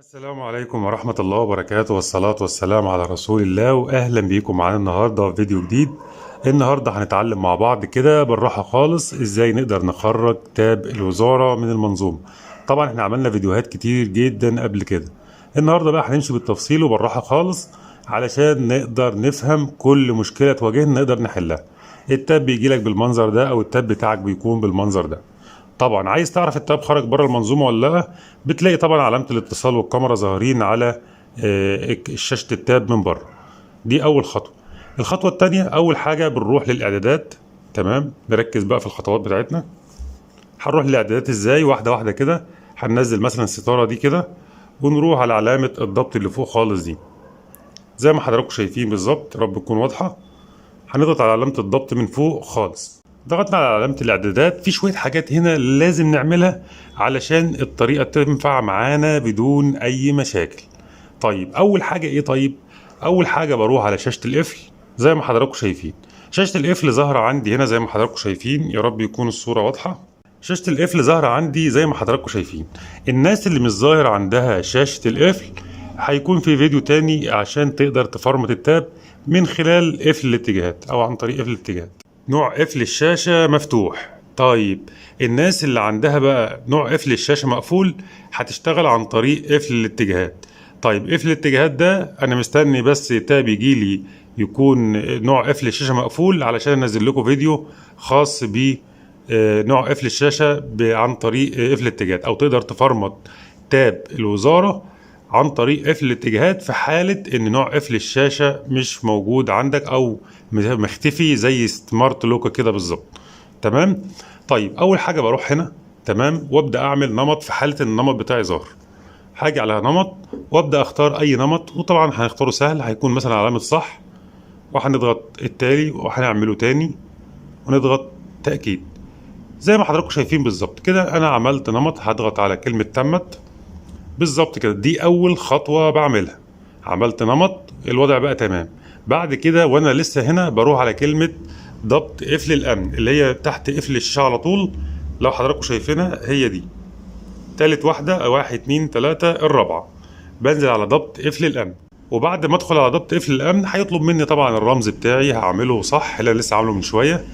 السلام عليكم ورحمة الله وبركاته، والصلاة والسلام على رسول الله، وأهلا بيكم معانا النهاردة في فيديو جديد. النهاردة هنتعلم مع بعض كده بالراحة خالص إزاي نقدر نخرج تاب الوزارة من المنظومة. طبعا احنا عملنا فيديوهات كتير جدا قبل كده. النهاردة بقى هنمشي بالتفصيل وبالراحة خالص علشان نقدر نفهم كل مشكلة تواجهنا نقدر نحلها. التاب بيجيلك بالمنظر ده أو التاب بتاعك بيكون بالمنظر ده. طبعا عايز تعرف التاب خرج بره المنظومه ولا لا، بتلاقي طبعا علامه الاتصال والكاميرا ظاهرين على شاشه التاب من بره. دي اول خطوه. الخطوه الثانيه، اول حاجه بنروح للاعدادات. تمام، نركز بقى في الخطوات بتاعتنا. هنروح للاعدادات ازاي؟ واحده واحده كده. هننزل مثلا الستاره دي كده ونروح على علامه الضبط اللي فوق خالص دي زي ما حضراتكم شايفين بالظبط، رب تكون واضحه. هنضغط على علامه الضبط من فوق خالص. ضغطنا على علامة الاعدادات. في شوية حاجات هنا لازم نعملها علشان الطريقة تنفع معانا بدون أي مشاكل. طيب أول حاجة إيه؟ طيب أول حاجة بروح على شاشة القفل زي ما حضراتكم شايفين. شاشة القفل ظاهرة عندي هنا زي ما حضراتكم شايفين، يا رب يكون الصورة واضحة. شاشة القفل ظاهرة عندي زي ما حضراتكم شايفين. الناس اللي مش ظاهر عندها شاشة القفل هيكون في فيديو تاني عشان تقدر تفرمت التاب من خلال قفل الاتجاهات أو عن طريق قفل الاتجاهات. نوع قفل الشاشة مفتوح. طيب الناس اللي عندها بقى نوع قفل الشاشة مقفول هتشتغل عن طريق قفل الاتجاهات. طيب قفل الاتجاهات ده أنا مستني بس تاب يجيلي يكون نوع قفل الشاشة مقفول علشان أنزل لكم فيديو خاص ب نوع قفل الشاشة عن طريق قفل الاتجاهات، أو تقدر تفرمت تاب الوزارة عن طريق قفل الاتجاهات في حالة ان نوع قفل الشاشة مش موجود عندك او مختفي زي سمارت لوك كده بالظبط. تمام. طيب اول حاجة بروح هنا تمام وابدأ اعمل نمط في حالة ان النمط بتاعي ظاهر. هاجي على نمط وابدأ اختار اي نمط، وطبعا هنختاره سهل، هيكون مثلا علامة صح، وهنضغط التالي وهنعمله تاني ونضغط تأكيد زي ما حضراتكم شايفين بالظبط كده. انا عملت نمط، هضغط على كلمة تمت بالظبط كده. دي اول خطوه بعملها، عملت نمط، الوضع بقى تمام. بعد كده وانا لسه هنا بروح على كلمه ضبط قفل الامن اللي هي تحت قفل الشاشه على طول. لو حضراتكم شايفينها هي دي تالت واحده، 1 2 3 الرابعه. بنزل على ضبط قفل الامن، وبعد ما ادخل على ضبط قفل الامن هيطلب مني طبعا الرمز بتاعي، هعمله صح اللي أنا لسه عامله من شويه،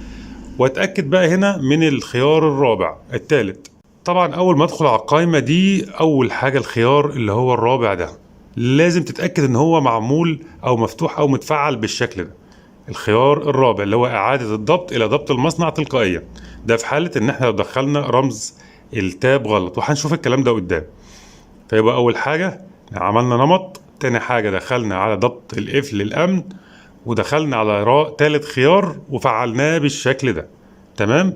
واتاكد بقى هنا من الخيار الرابع التالت. طبعا اول ما ادخل على القائمه دي اول حاجه الخيار اللي هو الرابع ده لازم تتاكد ان هو معمول او مفتوح او متفعل بالشكل ده. الخيار الرابع اللي هو اعاده الضبط الى ضبط المصنع تلقائيا، ده في حاله ان احنا لو دخلنا رمز التاب غلط، وهنشوف الكلام ده قدام. فيبقى اول حاجه عملنا نمط، تاني حاجه دخلنا على ضبط القفل الامن، ودخلنا على تالت خيار وفعلناه بالشكل ده. تمام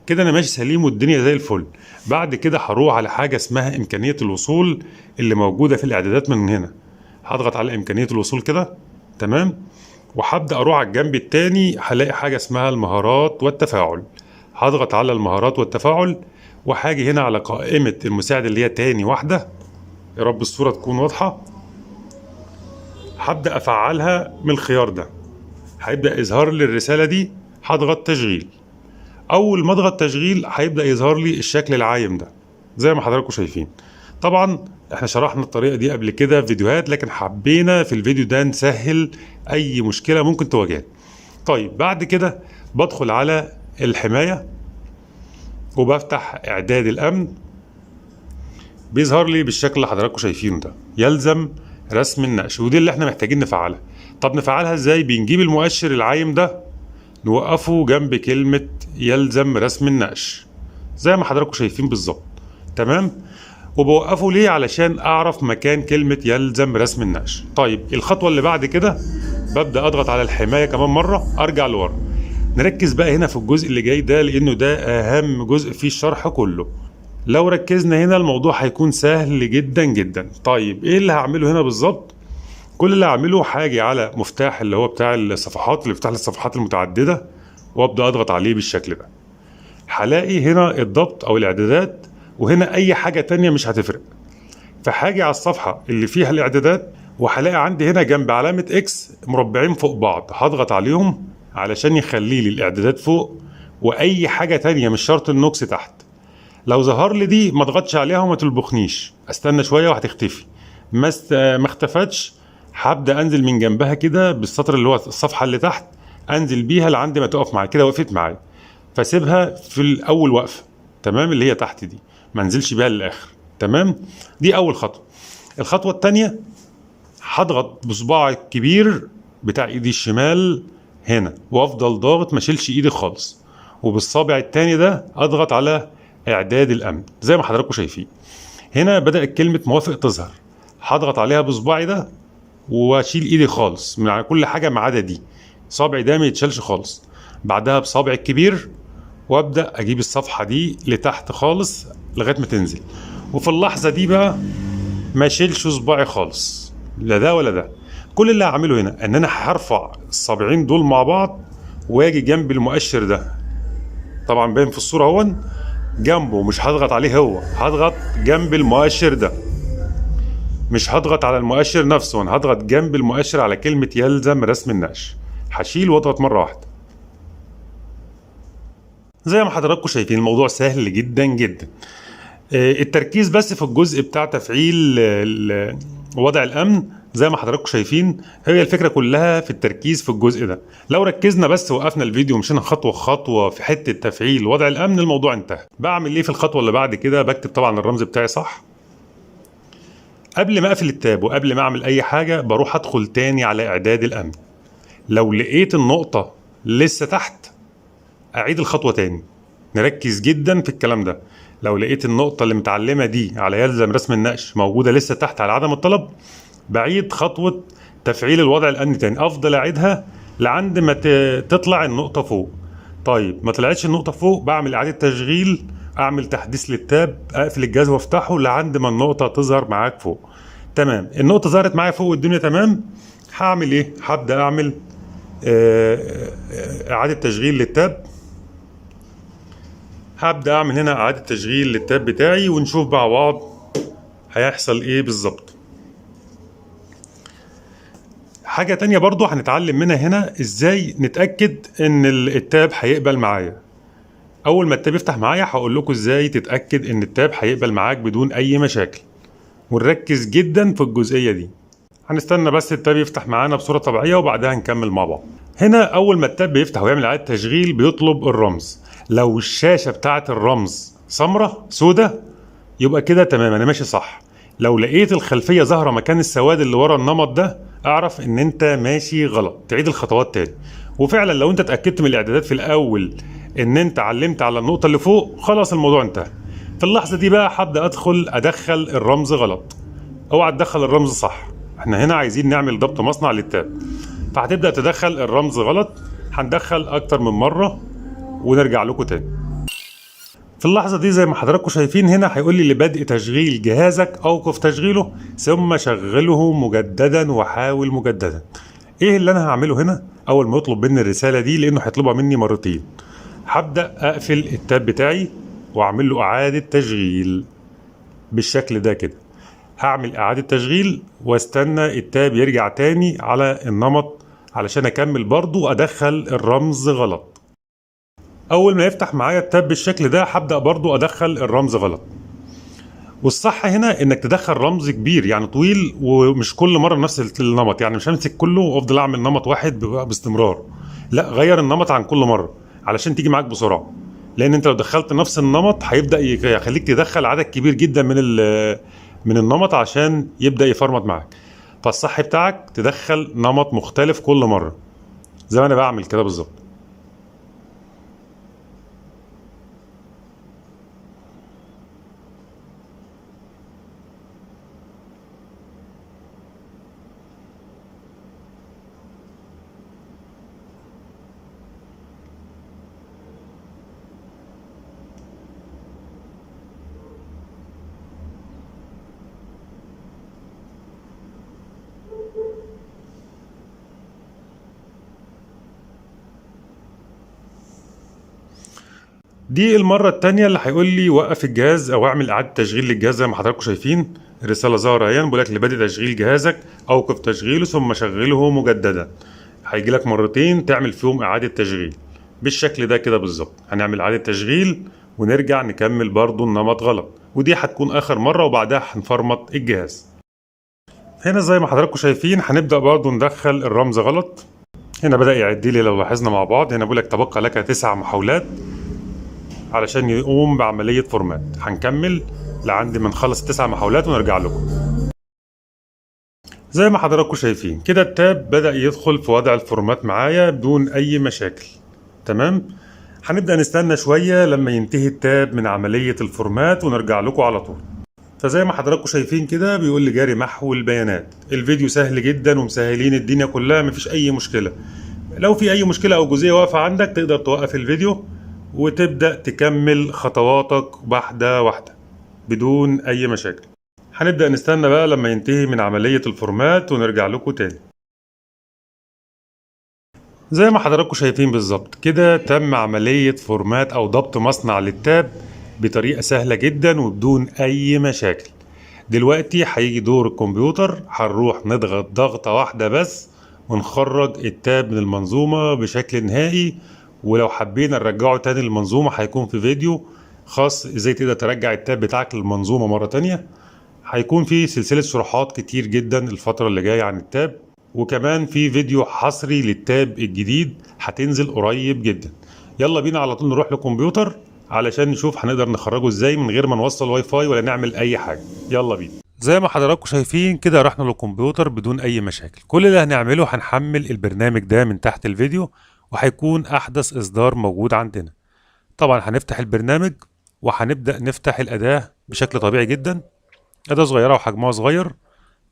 كده انا ماشي سليم والدنيا زي الفل. بعد كده هروح على حاجه اسمها امكانيه الوصول اللي موجوده في الاعدادات من هنا. هضغط على امكانيه الوصول كده تمام، وهبدا اروح على الجنب التاني هلاقي حاجه اسمها المهارات والتفاعل. هضغط على المهارات والتفاعل وهاجي هنا على قائمه المساعد اللي هي تاني واحده، يا رب الصوره تكون واضحه. هبدا افعلها من الخيار ده، هيبدا يظهر لي الرساله دي. هضغط تشغيل. اول ما اضغط تشغيل هيبدا يظهر لي الشكل العايم ده زي ما حضراتكم شايفين. طبعا احنا شرحنا الطريقه دي قبل كده في فيديوهات، لكن حبينا في الفيديو ده نسهل اي مشكله ممكن تواجهنا. طيب بعد كده بدخل على الحمايه وبفتح اعداد الامن، بيظهر لي بالشكل اللي حضراتكم شايفينه ده، يلزم رسم النقش، ودي اللي احنا محتاجين نفعلها. طب نفعلها ازاي؟ بنجيب المؤشر العايم ده نوقفه جنب كلمة يلزم رسم النقش زي ما حضراتكم شايفين بالظبط. تمام، وبوقفه ليه؟ علشان اعرف مكان كلمة يلزم رسم النقش. طيب الخطوة اللي بعد كده ببدأ اضغط على الحماية كمان مرة، ارجع لورا. نركز بقى هنا في الجزء اللي جاي ده لانه ده اهم جزء في الشرح كله. لو ركزنا هنا الموضوع هيكون سهل جدا جدا. طيب ايه اللي هعمله هنا بالظبط؟ كل اللي هعمله هاجي على مفتاح اللي هو بتاع الصفحات اللي بيفتح لي الصفحات المتعدده وابدا اضغط عليه بالشكل ده. هلاقي هنا الضبط او الاعدادات، وهنا اي حاجه تانية مش هتفرق. فهاجي على الصفحه اللي فيها الاعدادات وهلاقي عندي هنا جنب علامه اكس مربعين فوق بعض، هضغط عليهم علشان يخلي لي الاعدادات فوق واي حاجه تانية مش شرط النوكس تحت. لو ظهر لي دي ما اضغطش عليها وما تلبخنيش، استنى شويه وهتختفي. ما اختفتش، هبدا انزل من جنبها كده بالسطر اللي هو الصفحه اللي تحت، انزل بيها لعند ما تقف معايا كده. وقفت معايا فاسيبها في الاول وقفه، تمام، اللي هي تحت دي، ما انزلش بيها للاخر، تمام. دي اول خطوه. الخطوه الثانيه، هضغط بصباعي الكبير بتاع ايدي الشمال هنا، وافضل ضاغط ما اشيلش ايدي خالص، وبالصابع التاني ده اضغط على اعداد الامن زي ما حضراتكم شايفين. هنا بدات كلمه موافق تظهر، هضغط عليها بصباعي ده واشيل ايدي خالص من على كل حاجه ما عدا دي، صابعي ده ما يتشالش خالص. بعدها بصابعي الكبير وابدا اجيب الصفحه دي لتحت خالص لغايه ما تنزل. وفي اللحظه دي بقى ما اشيلش صباعي خالص، لا ده ولا ده. كل اللي هعمله هنا ان انا هرفع الصابعين دول مع بعض واجي جنب المؤشر ده، طبعا باين في الصوره اهون جنبه، مش هضغط عليه، هو هضغط جنب المؤشر ده، مش هضغط على المؤشر نفسه، انا هضغط جنب المؤشر على كلمه يلزم رسم النقش. هشيل واضغط مره واحده. زي ما حضراتكم شايفين الموضوع سهل جدا جدا. التركيز بس في الجزء بتاع تفعيل وضع الامن. زي ما حضراتكم شايفين هي الفكره كلها في التركيز في الجزء ده. لو ركزنا بس وقفنا الفيديو ومشينا خطوه خطوه في حته تفعيل وضع الامن الموضوع انتهى. بعمل ايه في الخطوه اللي بعد كده؟ بكتب طبعا الرمز بتاعي صح. قبل ما اقفل التاب وقبل ما اعمل اي حاجه بروح ادخل تاني على اعداد الامن. لو لقيت النقطه لسه تحت اعيد الخطوه تاني. نركز جدا في الكلام ده. لو لقيت النقطه اللي متعلمه دي على يلزم رسم النقش موجوده لسه تحت على عدم الطلب، بعيد خطوه تفعيل الوضع الامني تاني، افضل اعيدها لعند ما تطلع النقطه فوق. طيب ما طلعتش النقطه فوق، بعمل اعاده تشغيل، اعمل تحديث للتاب، اقفل الجهاز وافتحه لعند ما النقطه تظهر معاك فوق. تمام، النقطه ظهرت معايا فوق والدنيا تمام. هعمل ايه؟ هبدا اعمل اعاده تشغيل للتاب. هبدا اعمل هنا اعاده تشغيل للتاب بتاعي ونشوف مع بعض هيحصل ايه بالظبط. حاجه تانية برضو هنتعلم منها هنا ازاي نتاكد ان التاب هيقبل معايا. اول ما التاب يفتح معايا هقول لكم ازاي تتاكد ان التاب هيقبل معاك بدون اي مشاكل، ونركز جدا في الجزئيه دي. هنستنى بس التاب يفتح معانا بصوره طبيعيه وبعدها نكمل مع بعض. هنا اول ما التاب بيفتح ويعمل اعاده تشغيل بيطلب الرمز. لو الشاشه بتاعه الرمز سمراء سودة يبقى كده تمام، انا ماشي صح. لو لقيت الخلفيه ظاهره مكان السواد اللي ورا النمط ده اعرف ان انت ماشي غلط، تعيد الخطوات تاني. وفعلا لو انت اتاكدت من الاعدادات في الاول ان انت علمت على النقطه اللي فوق خلاص الموضوع انتهى. في اللحظه دي بقى هبدا ادخل الرمز غلط. اوعى تدخل الرمز صح، احنا هنا عايزين نعمل ضبط مصنع للتاب، فهتبدا تدخل الرمز غلط. هندخل اكتر من مره ونرجع لكم تاني. في اللحظه دي زي ما حضراتكم شايفين هنا هيقول لي لبدء تشغيل جهازك اوقف تشغيله ثم شغله مجددا وحاول مجددا. ايه اللي انا هعمله هنا اول ما يطلب مني الرساله دي؟ لانه هيطلبها مني مرتين. هبدا اقفل التاب بتاعي واعمل له اعاده تشغيل بالشكل ده كده. هعمل اعاده تشغيل واستنى التاب يرجع تاني على النمط علشان اكمل برضو ادخل الرمز غلط. اول ما يفتح معايا التاب بالشكل ده هبدا برضو ادخل الرمز غلط. والصح هنا انك تدخل رمز كبير يعني طويل، ومش كل مره نفس النمط، يعني مش همسك كله وافضل اعمل نمط واحد باستمرار، لا غير النمط عن كل مره علشان تيجي معاك بسرعه. لان انت لو دخلت نفس النمط هيبدا يخليك تدخل عدد كبير جدا من النمط عشان يبدا يفرمط معاك. فالصح بتاعك تدخل نمط مختلف كل مره زي ما انا بعمل كده بالظبط. دي المرة التانية اللي هيقول لي وقف الجهاز أو اعمل إعادة تشغيل للجهاز. زي ما حضراتكم شايفين الرسالة ظاهرة أهي، بيقول لك لبدء تشغيل جهازك أوقف تشغيله ثم شغله مجددا. هيجي لك مرتين تعمل فيهم إعادة تشغيل بالشكل ده كده بالظبط. هنعمل إعادة تشغيل ونرجع نكمل برضو النمط غلط، ودي هتكون آخر مرة وبعدها هنفرمط الجهاز. هنا زي ما حضراتكم شايفين هنبدأ برضو ندخل الرمز غلط. هنا بدأ يعد لي لو لاحظنا مع بعض، هنا بيقول لك تبقى لك 9 محاولات علشان يقوم بعملية فورمات. هنكمل لعند ما نخلص 9 محاولات ونرجع لكم. زي ما حضراتكم شايفين كده التاب بدأ يدخل في وضع الفورمات معايا بدون أي مشاكل. تمام. هنبدأ نستنى شوية لما ينتهي التاب من عملية الفورمات ونرجع لكم على طول. فزي ما حضراتكم شايفين كده بيقول لي جاري محو البيانات. الفيديو سهل جدا ومسهلين الدنيا كلها، مفيش أي مشكلة. لو في أي مشكلة أو جزئية واقفة عندك تقدر توقف الفيديو وتبدأ تكمل خطواتك واحدة واحدة بدون أي مشاكل. هنبدأ نستنى بقى لما ينتهي من عملية الفورمات ونرجع لكم تاني. زي ما حضراتكم شايفين بالظبط كده تم عملية فورمات أو ضبط مصنع للتاب بطريقة سهلة جدا وبدون أي مشاكل. دلوقتي هيجي دور الكمبيوتر، هنروح نضغط ضغطة واحدة بس ونخرج التاب من المنظومة بشكل نهائي. ولو حبينا نرجعه تاني للمنظومة هيكون في فيديو خاص ازاي تقدر ترجع التاب بتاعك للمنظومة مرة تانية. هيكون في سلسلة شروحات كتير جدا الفترة اللي جاية عن التاب، وكمان في فيديو حصري للتاب الجديد هتنزل قريب جدا. يلا بينا على طول نروح للكمبيوتر علشان نشوف هنقدر نخرجه ازاي من غير ما نوصل واي فاي ولا نعمل اي حاجة. يلا بينا. زي ما حضراتكم شايفين كده رحنا للكمبيوتر بدون اي مشاكل. كل اللي هنعمله هنحمل البرنامج ده من تحت الفيديو وهيكون احدث اصدار موجود عندنا. طبعا هنفتح البرنامج وهنبدأ نفتح الأداة بشكل طبيعي جدا. أداة صغيرة وحجمها صغير.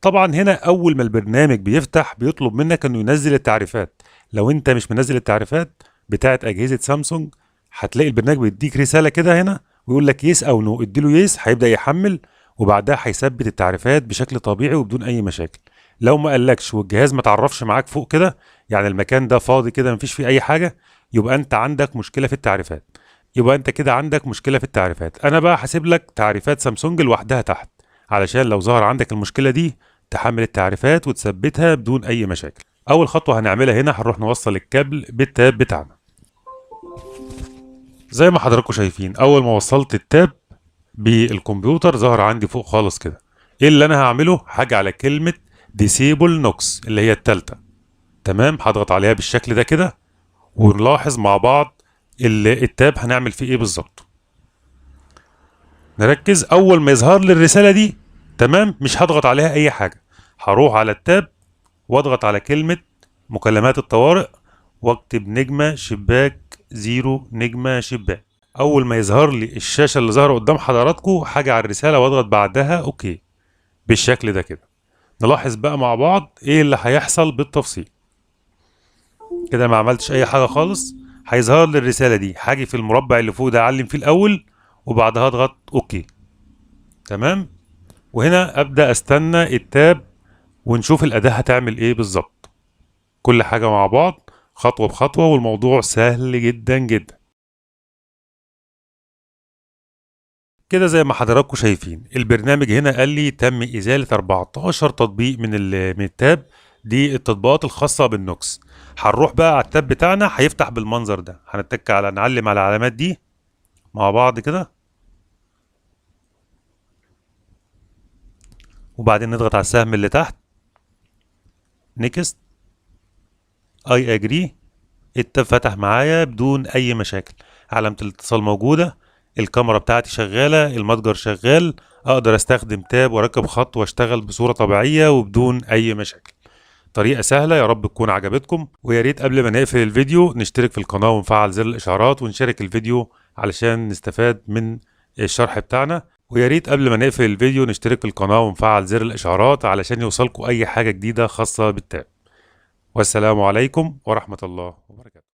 طبعا هنا أول ما البرنامج بيفتح بيطلب منك إنه ينزل التعريفات. لو أنت مش منزل التعريفات بتاعة أجهزة سامسونج هتلاقي البرنامج بيديك رسالة كده هنا ويقول لك يس أو نو. اديله يس هيبدأ يحمل وبعدها هيثبت التعريفات بشكل طبيعي وبدون أي مشاكل. لو ما قالكش والجهاز ما تعرفش معاك فوق كده، يعني المكان ده فاضي كده مفيش فيه أي حاجة، يبقى أنت عندك مشكلة في التعريفات. يبقى أنت كده عندك مشكلة في التعريفات. أنا بقى هسيب لك تعريفات سامسونج لوحدها تحت علشان لو ظهر عندك المشكلة دي تحمل التعريفات وتثبتها بدون أي مشاكل. أول خطوة هنعملها هنا هنروح نوصل الكابل بالتاب بتاعنا. زي ما حضراتكم شايفين أول ما وصلت التاب بالكمبيوتر ظهر عندي فوق خالص كده. إيه اللي أنا هعمله؟ هاجي على كلمة ديسيبل نوكس اللي هي التالتة. تمام. هضغط عليها بالشكل ده كده ونلاحظ مع بعض التاب هنعمل فيه إيه بالظبط. نركز. أول ما يظهر لي الرسالة دي تمام مش هضغط عليها أي حاجة، هروح على التاب واضغط على كلمة مكالمات الطوارئ واكتب نجمة شباك 0 نجمة شباك. أول ما يظهر لي الشاشة اللي ظاهرة قدام حضراتكم حاجة على الرسالة واضغط بعدها أوكي بالشكل ده كده. نلاحظ بقى مع بعض إيه اللي هيحصل بالتفصيل. كده ما عملتش أي حاجة خالص، هيظهر لي الرسالة دي. هاجي في المربع اللي فوق ده أعلم فيه الأول وبعدها أضغط أوكي. تمام. وهنا أبدأ أستنى التاب ونشوف الأداة هتعمل إيه بالظبط. كل حاجة مع بعض خطوة بخطوة والموضوع سهل جدا جدا. كده زي ما حضراتكم شايفين البرنامج هنا قال لي تم إزالة 14 تطبيق من التاب. دي التطبيقات الخاصة بالنوكس. هنروح بقى على التاب بتاعنا هيفتح بالمنظر ده. هنتك على نعلم على العلامات دي مع بعض كده وبعدين نضغط على السهم اللي تحت نيكست اي اجري. التاب فتح معايا بدون اي مشاكل. علامة الاتصال موجودة، الكاميرا بتاعتي شغالة، المتجر شغال، اقدر استخدم تاب واركب خط واشتغل بصورة طبيعية وبدون اي مشاكل. طريقة سهلة، يا رب تكون عجبتكم. ويا ريت قبل ما نقفل الفيديو نشترك في القناة ونفعل زر الاشعارات ونشارك الفيديو علشان نستفاد من الشرح بتاعنا. ويا ريت قبل ما نقفل الفيديو نشترك في القناة ونفعل زر الاشعارات علشان يوصلكم اي حاجة جديدة خاصة بالتاب. والسلام عليكم ورحمة الله وبركاته.